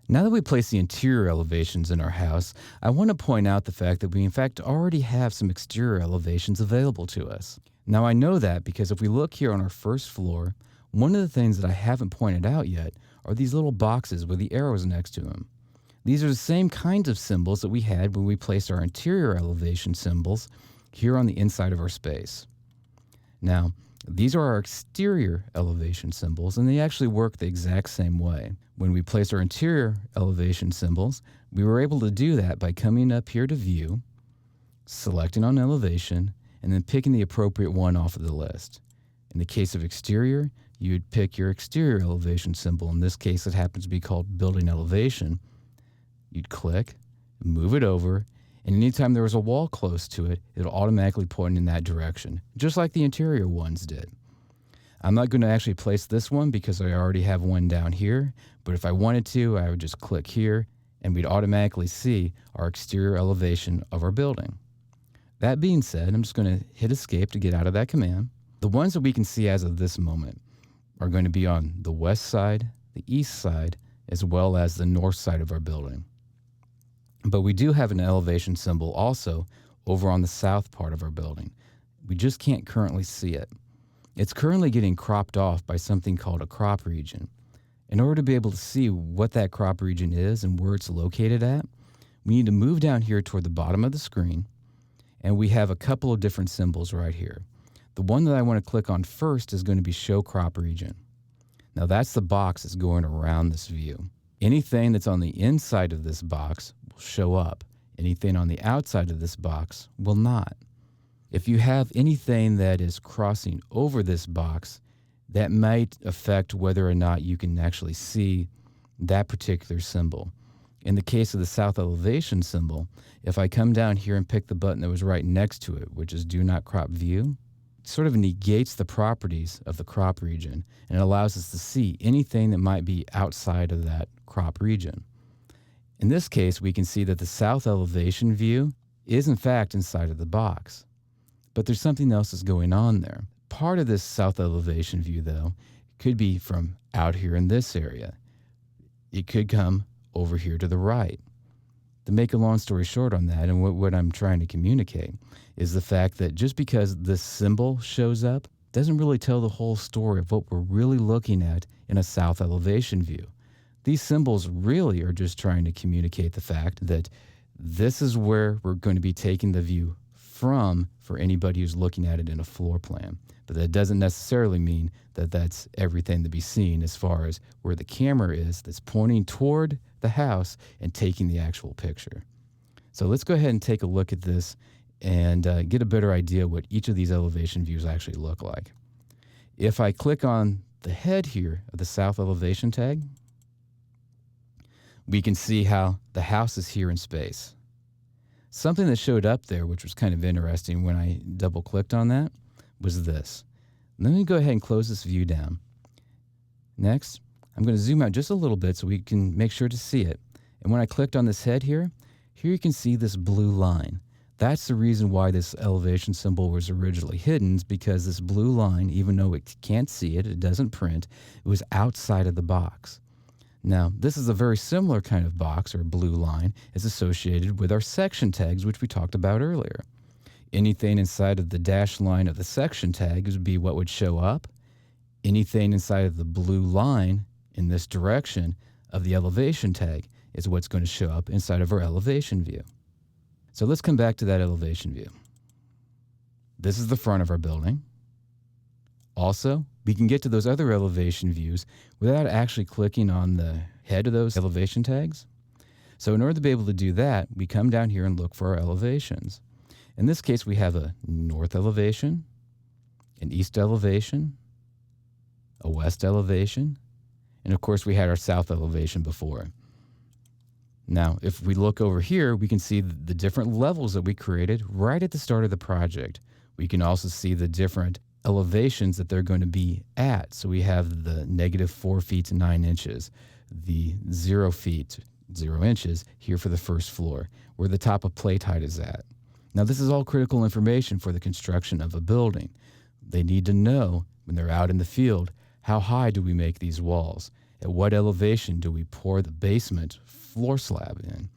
Now that we place the interior elevations in our house, I want to point out the fact that we in fact already have some exterior elevations available to us. Now I know that because if we look here on our first floor, one of the things that I haven't pointed out yet are these little boxes with the arrows next to them. These are the same kinds of symbols that we had when we placed our interior elevation symbols here on the inside of our space. Now, these are our exterior elevation symbols, and they actually work the exact same way. When we place our interior elevation symbols, we were able to do that by coming up here to View, selecting on Elevation, and then picking the appropriate one off of the list. In the case of exterior, you would pick your exterior elevation symbol. In this case, it happens to be called Building Elevation. You'd click, move it over, and anytime there was a wall close to it, it'll automatically point in that direction, just like the interior ones did. I'm not going to actually place this one because I already have one down here, but if I wanted to, I would just click here, and we'd automatically see our exterior elevation of our building. That being said, I'm just going to hit Escape to get out of that command. The ones that we can see as of this moment are going to be on the west side, the east side, as well as the north side of our building. But we do have an elevation symbol also over on the south part of our building. We just can't currently see it. It's currently getting cropped off by something called a crop region. In order to be able to see what that crop region is and where it's located at, we need to move down here toward the bottom of the screen, and we have a couple of different symbols right here. The one that I want to click on first is going to be Show Crop Region. Now that's the box that's going around this view. Anything that's on the inside of this box will show up. Anything on the outside of this box will not. If you have anything that is crossing over this box, that might affect whether or not you can actually see that particular symbol. In the case of the south elevation symbol, if I come down here and pick the button that was right next to it, which is Do Not Crop View, it sort of negates the properties of the crop region and allows us to see anything that might be outside of that crop region. In this case, we can see that the south elevation view is in fact inside of the box, but there's something else that's going on there. Part of this south elevation view, though, could be from out here in this area. It could come over here to the right. To make a long story short on that, and what I'm trying to communicate, is the fact that just because this symbol shows up doesn't really tell the whole story of what we're really looking at in a south elevation view. These symbols really are just trying to communicate the fact that this is where we're going to be taking the view from for anybody who's looking at it in a floor plan. But that doesn't necessarily mean that that's everything to be seen as far as where the camera is that's pointing toward the house and taking the actual picture. So let's go ahead and take a look at this and get a better idea what each of these elevation views actually look like. If I click on the head here of the south elevation tag, we can see how the house is here in space. Something that showed up there, which was kind of interesting when I double clicked on that, was this. Let me go ahead and close this view down. Next, I'm going to zoom out just a little bit so we can make sure to see it. And when I clicked on this head here you can see this blue line. That's the reason why this elevation symbol was originally hidden, is because this blue line, even though it can't see it, it doesn't print, it was outside of the box. Now, this is a very similar kind of box or blue line is associated with our section tags, which we talked about earlier. Anything inside of the dashed line of the section tag would be what would show up. Anything inside of the blue line in this direction of the elevation tag is what's going to show up inside of our elevation view. So let's come back to that elevation view. This is the front of our building. Also, we can get to those other elevation views without actually clicking on the head of those elevation tags. So in order to be able to do that, we come down here and look for our elevations. In this case, we have a north elevation, an east elevation, a west elevation, and of course we had our south elevation before. Now, if we look over here, we can see the different levels that we created right at the start of the project. We can also see the different elevations that they're going to be at. So we have the -4 feet to 9 inches, the 0 feet, 0 inches here for the first floor, where the top of plate height is at. Now, this is all critical information for the construction of a building. They need to know when they're out in the field, how high do we make these walls? At what elevation do we pour the basement floor slab in?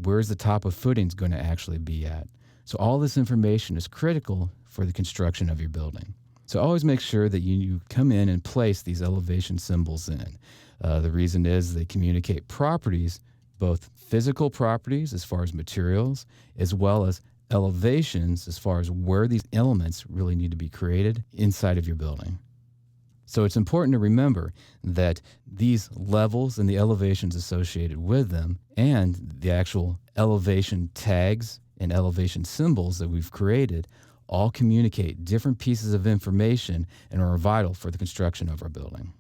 Where's the top of footings going to actually be at? So all this information is critical for the construction of your building. So always make sure that you come in and place these elevation symbols in. The reason is they communicate properties, both physical properties as far as materials, as well as elevations as far as where these elements really need to be created inside of your building. So it's important to remember that these levels and the elevations associated with them and the actual elevation tags and elevation symbols that we've created all communicate different pieces of information and are vital for the construction of our building.